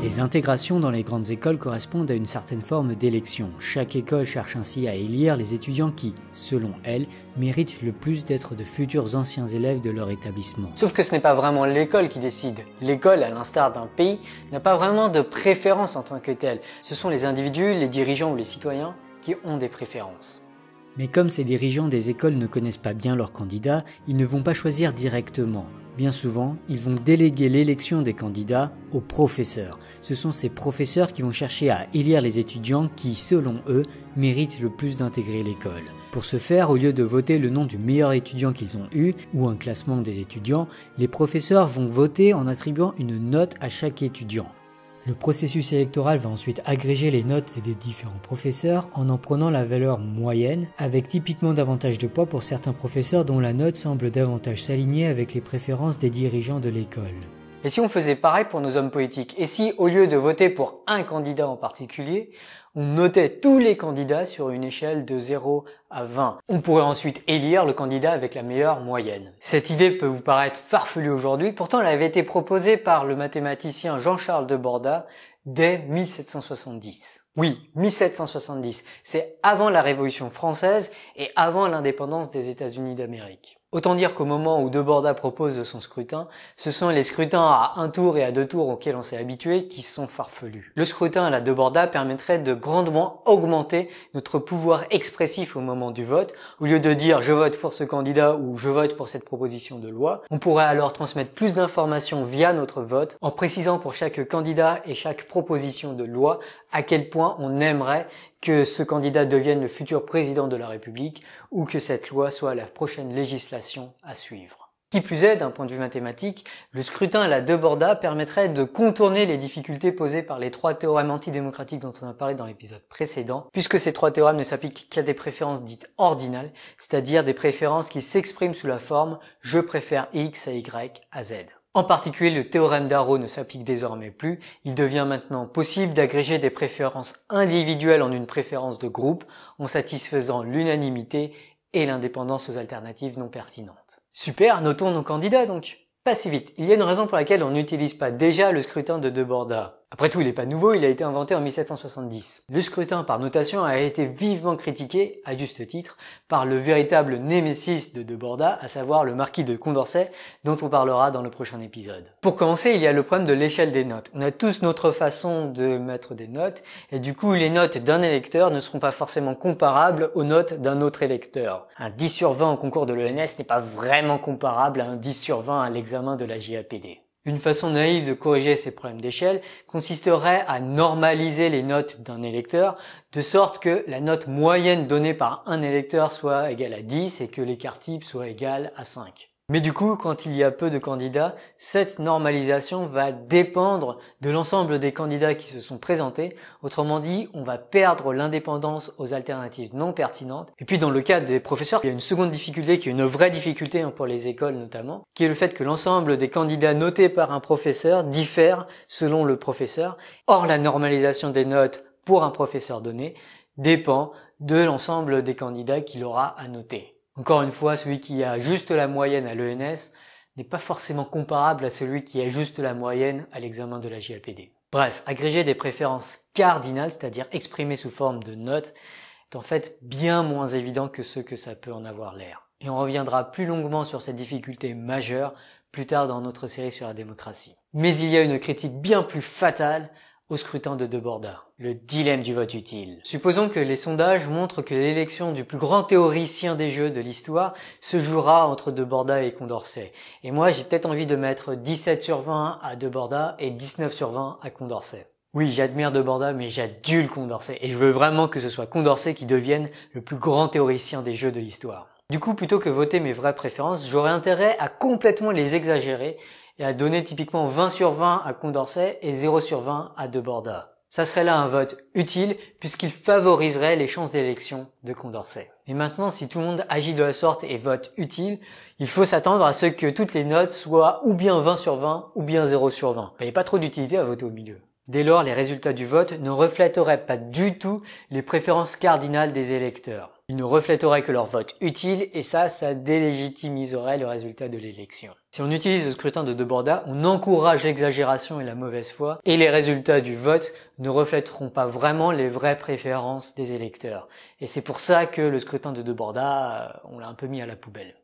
Les intégrations dans les grandes écoles correspondent à une certaine forme d'élection. Chaque école cherche ainsi à élire les étudiants qui, selon elle, méritent le plus d'être de futurs anciens élèves de leur établissement. Sauf que ce n'est pas vraiment l'école qui décide. L'école, à l'instar d'un pays, n'a pas vraiment de préférence en tant que telle. Ce sont les individus, les dirigeants ou les citoyens qui ont des préférences. Mais comme ces dirigeants des écoles ne connaissent pas bien leurs candidats, ils ne vont pas choisir directement. Bien souvent, ils vont déléguer l'élection des candidats aux professeurs. Ce sont ces professeurs qui vont chercher à élire les étudiants qui, selon eux, méritent le plus d'intégrer l'école. Pour ce faire, au lieu de voter le nom du meilleur étudiant qu'ils ont eu, ou un classement des étudiants, les professeurs vont voter en attribuant une note à chaque étudiant. Le processus électoral va ensuite agréger les notes des différents professeurs en prenant la valeur moyenne, avec typiquement davantage de poids pour certains professeurs dont la note semble davantage s'aligner avec les préférences des dirigeants de l'école. Et si on faisait pareil pour nos hommes politiques? Et si, au lieu de voter pour un candidat en particulier, on notait tous les candidats sur une échelle de 0 à 20. On pourrait ensuite élire le candidat avec la meilleure moyenne. Cette idée peut vous paraître farfelue aujourd'hui, pourtant elle avait été proposée par le mathématicien Jean-Charles de Borda dès 1770. Oui, 1770, c'est avant la Révolution française et avant l'indépendance des États-Unis d'Amérique. Autant dire qu'au moment où de Borda propose son scrutin, ce sont les scrutins à 1 tour et à 2 tours auxquels on s'est habitué qui sont farfelus. Le scrutin à la de Borda permettrait de grandement augmenter notre pouvoir expressif au moment du vote. Au lieu de dire je vote pour ce candidat ou je vote pour cette proposition de loi, on pourrait alors transmettre plus d'informations via notre vote en précisant pour chaque candidat et chaque proposition de loi à quel point on aimerait que ce candidat devienne le futur président de la République ou que cette loi soit la prochaine législation à suivre. Qui plus est, d'un point de vue mathématique, le scrutin à la de Borda permettrait de contourner les difficultés posées par les 3 théorèmes antidémocratiques dont on a parlé dans l'épisode précédent, puisque ces 3 théorèmes ne s'appliquent qu'à des préférences dites ordinales, c'est-à-dire des préférences qui s'expriment sous la forme « je préfère X à Y à Z ». En particulier, le théorème d'Arrow ne s'applique désormais plus. Il devient maintenant possible d'agréger des préférences individuelles en une préférence de groupe en satisfaisant l'unanimité et l'indépendance aux alternatives non pertinentes. Super, notons nos candidats donc. Pas si vite, il y a une raison pour laquelle on n'utilise pas déjà le scrutin de Borda. Après tout, il n'est pas nouveau, il a été inventé en 1770. Le scrutin par notation a été vivement critiqué, à juste titre, par le véritable némésis de Borda, à savoir le marquis de Condorcet, dont on parlera dans le prochain épisode. Pour commencer, il y a le problème de l'échelle des notes. On a tous notre façon de mettre des notes, et du coup, les notes d'un électeur ne seront pas forcément comparables aux notes d'un autre électeur. Un 10 sur 20 au concours de l'ENS n'est pas vraiment comparable à un 10 sur 20 à l'examen de la JAPD. Une façon naïve de corriger ces problèmes d'échelle consisterait à normaliser les notes d'un électeur de sorte que la note moyenne donnée par un électeur soit égale à 10 et que l'écart type soit égal à 5. Mais du coup, quand il y a peu de candidats, cette normalisation va dépendre de l'ensemble des candidats qui se sont présentés. Autrement dit, on va perdre l'indépendance aux alternatives non pertinentes. Et puis dans le cas des professeurs, il y a une seconde difficulté qui est une vraie difficulté pour les écoles notamment, qui est le fait que l'ensemble des candidats notés par un professeur diffèrent selon le professeur. Or, la normalisation des notes pour un professeur donné dépend de l'ensemble des candidats qu'il aura à noter. Encore une fois, celui qui a juste la moyenne à l'ENS n'est pas forcément comparable à celui qui a juste la moyenne à l'examen de la JAPD. Bref, agréger des préférences cardinales, c'est-à-dire exprimées sous forme de notes, est en fait bien moins évident que ce que ça peut en avoir l'air. Et on reviendra plus longuement sur cette difficulté majeure plus tard dans notre série sur la démocratie. Mais il y a une critique bien plus fatale au scrutin de Borda, le dilemme du vote utile. Supposons que les sondages montrent que l'élection du plus grand théoricien des jeux de l'histoire se jouera entre de Borda et Condorcet. Et moi, j'ai peut-être envie de mettre 17 sur 20 à de Borda et 19 sur 20 à Condorcet. Oui, j'admire de Borda, mais j'adule Condorcet. Et je veux vraiment que ce soit Condorcet qui devienne le plus grand théoricien des jeux de l'histoire. Du coup, plutôt que voter mes vraies préférences, j'aurais intérêt à complètement les exagérer et à donner typiquement 20 sur 20 à Condorcet et 0 sur 20 à de Borda. Ça serait là un vote utile puisqu'il favoriserait les chances d'élection de Condorcet. Et maintenant, si tout le monde agit de la sorte et vote utile, il faut s'attendre à ce que toutes les notes soient ou bien 20 sur 20 ou bien 0 sur 20. Il n'y a pas trop d'utilité à voter au milieu. Dès lors, les résultats du vote ne reflèteraient pas du tout les préférences cardinales des électeurs. Ils ne reflèteraient que leur vote utile et ça délégitimiserait le résultat de l'élection. Si on utilise le scrutin de Deborda, on encourage l'exagération et la mauvaise foi, et les résultats du vote ne reflèteront pas vraiment les vraies préférences des électeurs. Et c'est pour ça que le scrutin de Deborda, on l'a un peu mis à la poubelle.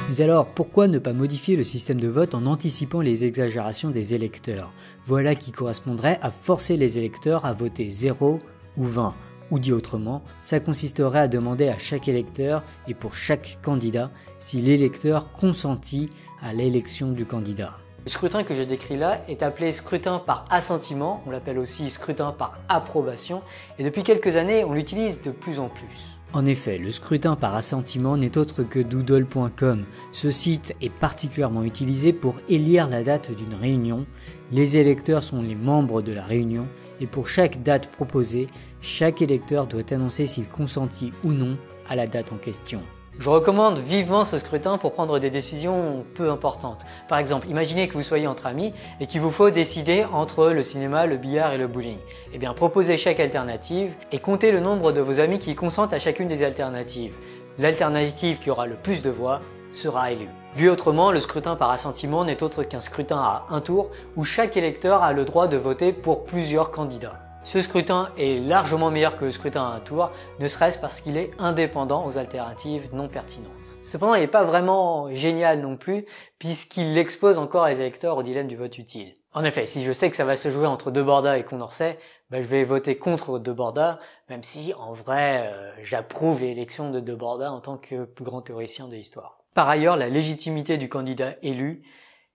Mais alors, pourquoi ne pas modifier le système de vote en anticipant les exagérations des électeurs? Voilà qui correspondrait à forcer les électeurs à voter 0 ou 20. Ou dit autrement, ça consisterait à demander à chaque électeur et pour chaque candidat si l'électeur consentit à l'élection du candidat. Le scrutin que je décris là est appelé scrutin par assentiment, on l'appelle aussi scrutin par approbation, et depuis quelques années on l'utilise de plus en plus. En effet, le scrutin par assentiment n'est autre que doodle.com. Ce site est particulièrement utilisé pour élire la date d'une réunion. Les électeurs sont les membres de la réunion et pour chaque date proposée, chaque électeur doit annoncer s'il consentit ou non à la date en question. Je recommande vivement ce scrutin pour prendre des décisions peu importantes. Par exemple, imaginez que vous soyez entre amis et qu'il vous faut décider entre le cinéma, le billard et le bowling. Eh bien, proposez chaque alternative et comptez le nombre de vos amis qui consentent à chacune des alternatives. L'alternative qui aura le plus de voix sera élue. Vu autrement, le scrutin par assentiment n'est autre qu'un scrutin à un tour où chaque électeur a le droit de voter pour plusieurs candidats. Ce scrutin est largement meilleur que le scrutin à un tour, ne serait-ce parce qu'il est indépendant aux alternatives non pertinentes. Cependant, il n'est pas vraiment génial non plus, puisqu'il expose encore les électeurs au dilemme du vote utile. En effet, si je sais que ça va se jouer entre Deborda et Condorcet, je vais voter contre Deborda, même si en vrai, j'approuve l'élection de Deborda en tant que plus grand théoricien de l'histoire. Par ailleurs, la légitimité du candidat élu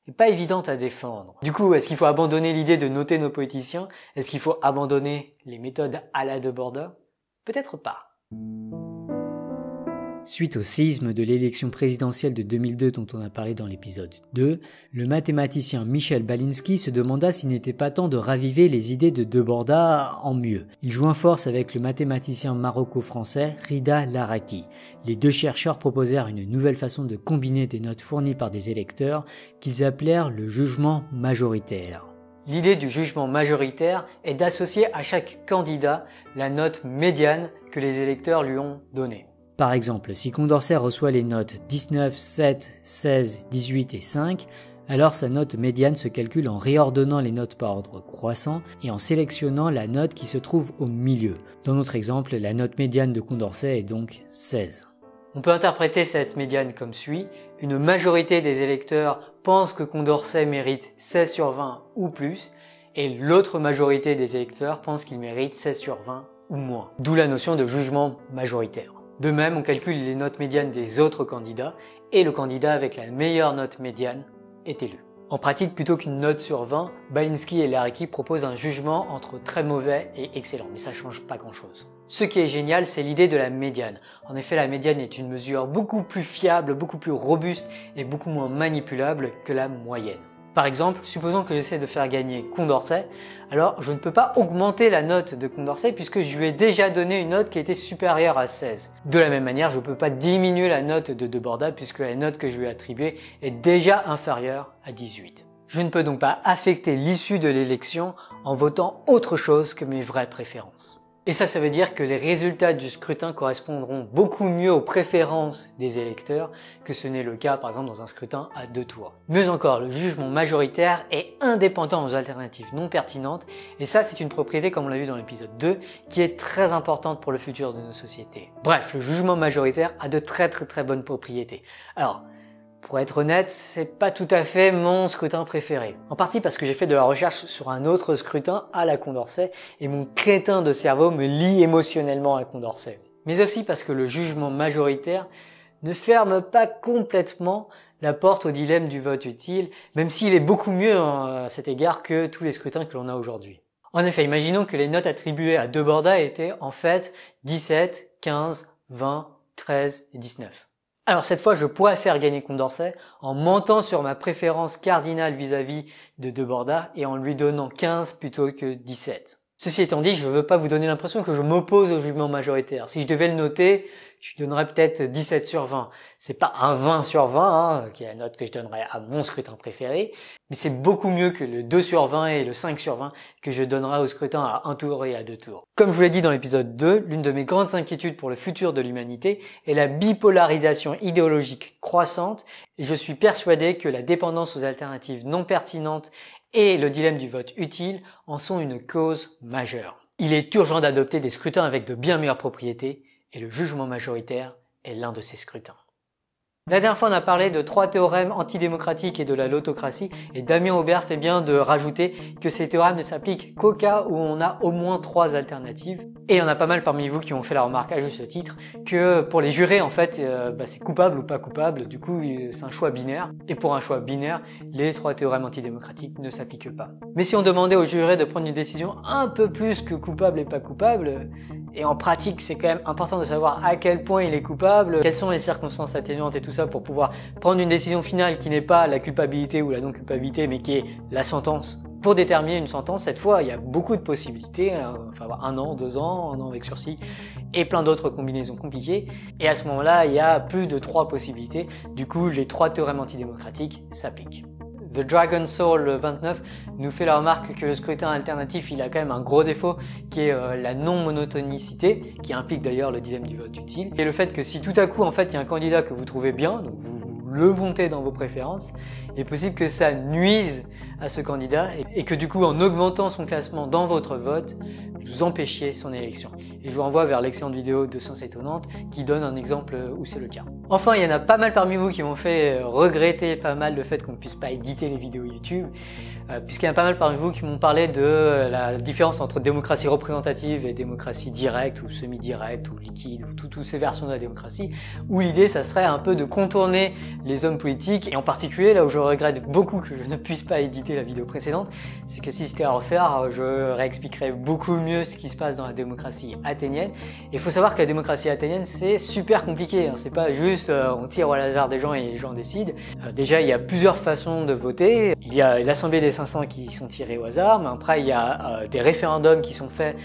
n'est pas évidente à défendre. Du coup, est-ce qu'il faut abandonner l'idée de noter nos politiciens? Est-ce qu'il faut abandonner les méthodes à la Deborda? Peut-être pas. Suite au séisme de l'élection présidentielle de 2002 dont on a parlé dans l'épisode 2, le mathématicien Michel Balinski se demanda s'il n'était pas temps de raviver les idées de Deborda en mieux. Il joint force avec le mathématicien maroco-français Rida Laraki. Les deux chercheurs proposèrent une nouvelle façon de combiner des notes fournies par des électeurs qu'ils appelèrent le jugement majoritaire. L'idée du jugement majoritaire est d'associer à chaque candidat la note médiane que les électeurs lui ont donnée. Par exemple, si Condorcet reçoit les notes 19, 7, 16, 18 et 5, alors sa note médiane se calcule en réordonnant les notes par ordre croissant et en sélectionnant la note qui se trouve au milieu. Dans notre exemple, la note médiane de Condorcet est donc 16. On peut interpréter cette médiane comme suit. Une majorité des électeurs pense que Condorcet mérite 16 sur 20 ou plus, et l'autre majorité des électeurs pense qu'il mérite 16 sur 20 ou moins. D'où la notion de jugement majoritaire. De même, on calcule les notes médianes des autres candidats et le candidat avec la meilleure note médiane est élu. En pratique, plutôt qu'une note sur 20, Balinski et Laraki proposent un jugement entre très mauvais et excellent, mais ça change pas grand-chose. Ce qui est génial, c'est l'idée de la médiane. En effet, la médiane est une mesure beaucoup plus fiable, beaucoup plus robuste et beaucoup moins manipulable que la moyenne. Par exemple, supposons que j'essaie de faire gagner Condorcet, alors je ne peux pas augmenter la note de Condorcet puisque je lui ai déjà donné une note qui était supérieure à 16. De la même manière, je ne peux pas diminuer la note de Deborda puisque la note que je lui ai attribuée est déjà inférieure à 18. Je ne peux donc pas affecter l'issue de l'élection en votant autre chose que mes vraies préférences. Et ça veut dire que les résultats du scrutin correspondront beaucoup mieux aux préférences des électeurs que ce n'est le cas par exemple dans un scrutin à 2 tours. Mieux encore, le jugement majoritaire est indépendant aux alternatives non pertinentes et ça c'est une propriété comme on l'a vu dans l'épisode 2 qui est très importante pour le futur de nos sociétés. Bref, le jugement majoritaire a de très bonnes propriétés. Alors, pour être honnête, c'est pas tout à fait mon scrutin préféré. En partie parce que j'ai fait de la recherche sur un autre scrutin à la Condorcet et mon crétin de cerveau me lie émotionnellement à Condorcet. Mais aussi parce que le jugement majoritaire ne ferme pas complètement la porte au dilemme du vote utile, même s'il est beaucoup mieux à cet égard que tous les scrutins que l'on a aujourd'hui. En effet, imaginons que les notes attribuées à Deborda étaient en fait 17, 15, 20, 13 et 19. Alors cette fois, je pourrais faire gagner Condorcet en mentant sur ma préférence cardinale vis-à-vis de Deborda et en lui donnant 15 plutôt que 17. Ceci étant dit, je ne veux pas vous donner l'impression que je m'oppose au jugement majoritaire. Si je devais le noter, je lui donnerais peut-être 17 sur 20. C'est pas un 20 sur 20, qui est la note que je donnerais à mon scrutin préféré, mais c'est beaucoup mieux que le 2 sur 20 et le 5 sur 20 que je donnerais au scrutin à 1 tour et à 2 tours. Comme je vous l'ai dit dans l'épisode 2, l'une de mes grandes inquiétudes pour le futur de l'humanité est la bipolarisation idéologique croissante, et je suis persuadé que la dépendance aux alternatives non pertinentes et le dilemme du vote utile en sont une cause majeure. Il est urgent d'adopter des scrutins avec de bien meilleures propriétés, et le jugement majoritaire est l'un de ces scrutins. La dernière fois, on a parlé de 3 théorèmes antidémocratiques et de la lottocratie, et Damien Aubert fait bien de rajouter que ces théorèmes ne s'appliquent qu'au cas où on a au moins 3 alternatives. Et il y en a pas mal parmi vous qui ont fait la remarque à juste titre que pour les jurés, en fait, c'est coupable ou pas coupable, du coup c'est un choix binaire, et pour un choix binaire, les 3 théorèmes antidémocratiques ne s'appliquent pas. Mais si on demandait aux jurés de prendre une décision un peu plus que coupable et pas coupable, et en pratique, c'est quand même important de savoir à quel point il est coupable, quelles sont les circonstances atténuantes et tout ça pour pouvoir prendre une décision finale qui n'est pas la culpabilité ou la non-culpabilité, mais qui est la sentence. Pour déterminer une sentence, cette fois, il y a beaucoup de possibilités, enfin 1 an, 2 ans, 1 an avec sursis, et plein d'autres combinaisons compliquées. Et à ce moment-là, il y a plus de 3 possibilités. Du coup, les 3 théorèmes antidémocratiques s'appliquent. The Dragon Soul 29 nous fait la remarque que le scrutin alternatif, il a quand même un gros défaut qui est la non-monotonicité, qui implique d'ailleurs le dilemme du vote utile. Et le fait que si tout à coup, en fait, il y a un candidat que vous trouvez bien, donc vous le montez dans vos préférences, il est possible que ça nuise à ce candidat et que du coup, en augmentant son classement dans votre vote, vous empêchiez son élection. Et je vous renvoie vers l'excellente vidéo de Science Étonnante qui donne un exemple où c'est le cas. Enfin, il y en a pas mal parmi vous qui m'ont fait regretter pas mal le fait qu'on ne puisse pas éditer les vidéos YouTube, puisqu'il y en a pas mal parmi vous qui m'ont parlé de la différence entre démocratie représentative et démocratie directe ou semi-directe ou liquide ou toutes ces versions de la démocratie, où l'idée ça serait un peu de contourner les hommes politiques, et en particulier là où je regrette beaucoup que je ne puisse pas éditer la vidéo précédente, c'est que si c'était à refaire, je réexpliquerais beaucoup mieux ce qui se passe dans la démocratie athénienne. Et il faut savoir que la démocratie athénienne c'est super compliqué, c'est pas juste on tire au hasard des gens et les gens décident. Déjà il y a plusieurs façons de voter, il y a l'Assemblée des 500 qui sont tirés au hasard, mais après il y a des référendums qui sont faits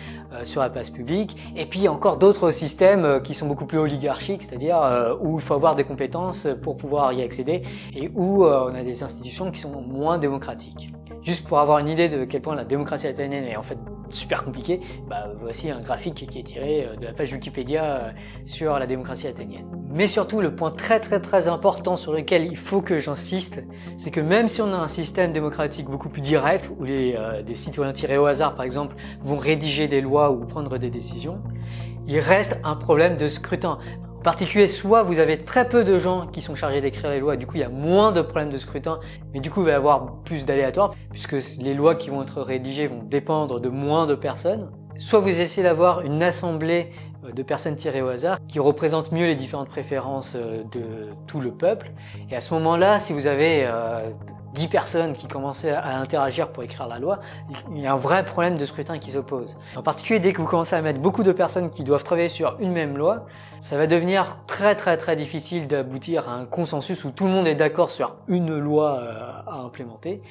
sur la place publique, et puis il y a encore d'autres systèmes qui sont beaucoup plus oligarchiques, c'est-à-dire où il faut avoir des compétences pour pouvoir y accéder, et où on a des institutions qui sont moins démocratiques. Juste pour avoir une idée de quel point la démocratie athénienne est en fait super compliquée, voici un graphique qui est tiré de la page Wikipédia sur la démocratie athénienne. Mais surtout, le point très important sur lequel il faut que j'insiste, c'est que même si on a un système démocratique beaucoup plus direct, où des citoyens tirés au hasard par exemple vont rédiger des lois ou prendre des décisions, il reste un problème de scrutin. En particulier, soit vous avez très peu de gens qui sont chargés d'écrire les lois, du coup il y a moins de problèmes de scrutin, mais du coup il va y avoir plus d'aléatoires, puisque les lois qui vont être rédigées vont dépendre de moins de personnes. Soit vous essayez d'avoir une assemblée de personnes tirées au hasard qui représentent mieux les différentes préférences de tout le peuple, et à ce moment-là, si vous avez 10 personnes qui commençaient à interagir pour écrire la loi, il y a un vrai problème de scrutin qui s'oppose. En particulier, dès que vous commencez à mettre beaucoup de personnes qui doivent travailler sur une même loi, ça va devenir très difficile d'aboutir à un consensus où tout le monde est d'accord sur une loi à implémenter.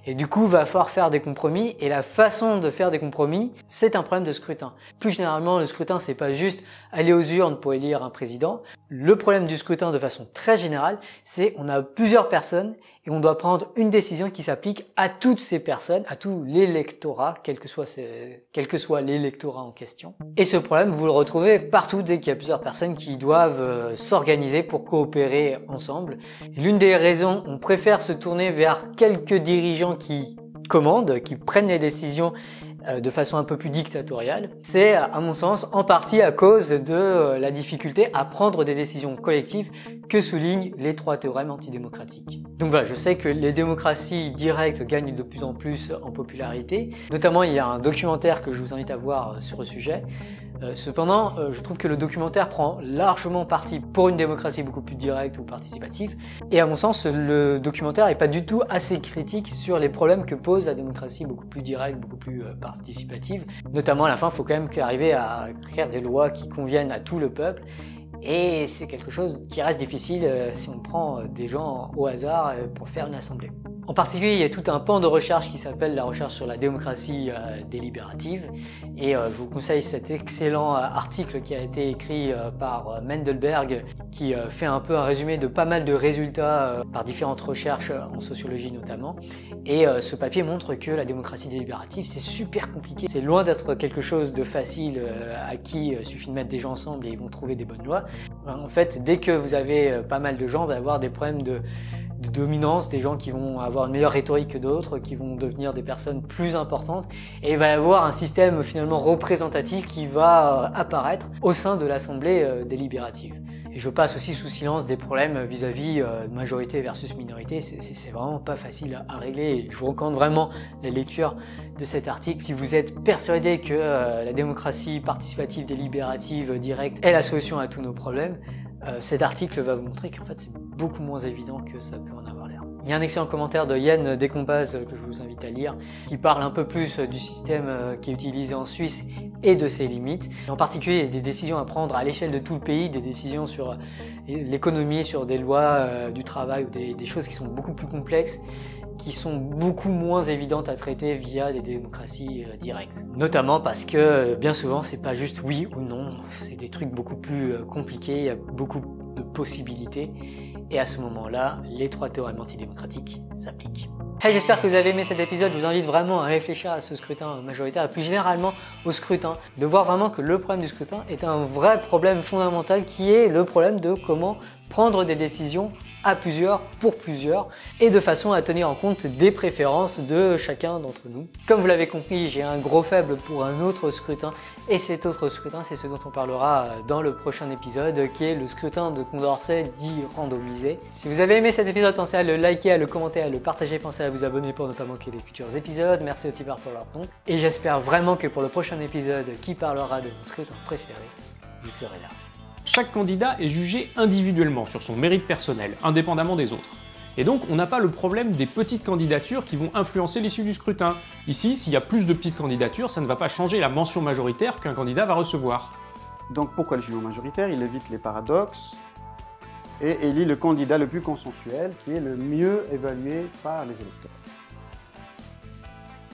Et du coup, il va falloir faire des compromis, et la façon de faire des compromis, c'est un problème de scrutin. Plus généralement, le scrutin, c'est pas juste aller aux urnes pour élire un président. Le problème du scrutin, de façon très générale, c'est on a plusieurs personnes, et on doit prendre une décision qui s'applique à toutes ces personnes, à tout l'électorat, quel que soit l'électorat en question. Et ce problème, vous le retrouvez partout dès qu'il y a plusieurs personnes qui doivent s'organiser pour coopérer ensemble. L'une des raisons, on préfère se tourner vers quelques dirigeants qui commandent, qui prennent les décisions de façon un peu plus dictatoriale, c'est à mon sens en partie à cause de la difficulté à prendre des décisions collectives que soulignent les 3 théorèmes antidémocratiques. Donc voilà, je sais que les démocraties directes gagnent de plus en plus en popularité. Notamment, il y a un documentaire que je vous invite à voir sur le sujet. Cependant, je trouve que le documentaire prend largement parti pour une démocratie beaucoup plus directe ou participative. Et à mon sens, le documentaire n'est pas du tout assez critique sur les problèmes que pose la démocratie beaucoup plus directe, beaucoup plus participative. Notamment, à la fin, il faut quand même arriver à créer des lois qui conviennent à tout le peuple. Et c'est quelque chose qui reste difficile si on prend des gens au hasard pour faire une assemblée. En particulier, il y a tout un pan de recherche qui s'appelle la recherche sur la démocratie délibérative. Et je vous conseille cet excellent article qui a été écrit par Mendelberg, qui fait un peu un résumé de pas mal de résultats par différentes recherches en sociologie notamment. Et ce papier montre que la démocratie délibérative, c'est super compliqué. C'est loin d'être quelque chose de facile à qui suffit de mettre des gens ensemble et ils vont trouver des bonnes lois. En fait, dès que vous avez pas mal de gens, on va avoir des problèmes de dominance, des gens qui vont avoir une meilleure rhétorique que d'autres, qui vont devenir des personnes plus importantes, et il va y avoir un système finalement représentatif qui va apparaître au sein de l'Assemblée délibérative. Et je passe aussi sous silence des problèmes vis-à-vis de majorité versus minorité, c'est vraiment pas facile à régler. Je vous recommande vraiment la lecture de cet article. Si vous êtes persuadé que la démocratie participative délibérative directe est la solution à tous nos problèmes, cet article va vous montrer qu'en fait c'est beaucoup moins évident que ça peut en avoir l'air. Il y a un excellent commentaire de Yann Descombaz que je vous invite à lire, qui parle un peu plus du système qui est utilisé en Suisse et de ses limites. En particulier, il y a des décisions à prendre à l'échelle de tout le pays, des décisions sur l'économie, sur des lois du travail ou des choses qui sont beaucoup plus complexes, qui sont beaucoup moins évidentes à traiter via des démocraties directes. Notamment parce que bien souvent c'est pas juste oui ou non, c'est des trucs beaucoup plus compliqués, il y a beaucoup de possibilités et à ce moment-là, les trois théorèmes antidémocratiques s'appliquent. Hey, j'espère que vous avez aimé cet épisode, je vous invite vraiment à réfléchir à ce scrutin majoritaire et plus généralement au scrutin, de voir vraiment que le problème du scrutin est un vrai problème fondamental qui est le problème de comment prendre des décisions à plusieurs, pour plusieurs, et de façon à tenir en compte des préférences de chacun d'entre nous. Comme vous l'avez compris, j'ai un gros faible pour un autre scrutin, et cet autre scrutin, c'est ce dont on parlera dans le prochain épisode, qui est le scrutin de Condorcet dit randomisé. Si vous avez aimé cet épisode, pensez à le liker, à le commenter, à le partager, pensez à vous abonner pour ne pas manquer les futurs épisodes. Merci aux tipeurs pour leur don, et j'espère vraiment que pour le prochain épisode qui parlera de mon scrutin préféré, vous serez là. Chaque candidat est jugé individuellement sur son mérite personnel, indépendamment des autres. Et donc on n'a pas le problème des petites candidatures qui vont influencer l'issue du scrutin. Ici, s'il y a plus de petites candidatures, ça ne va pas changer la mention majoritaire qu'un candidat va recevoir. Donc pourquoi le jugement majoritaire? Il évite les paradoxes et élit le candidat le plus consensuel qui est le mieux évalué par les électeurs.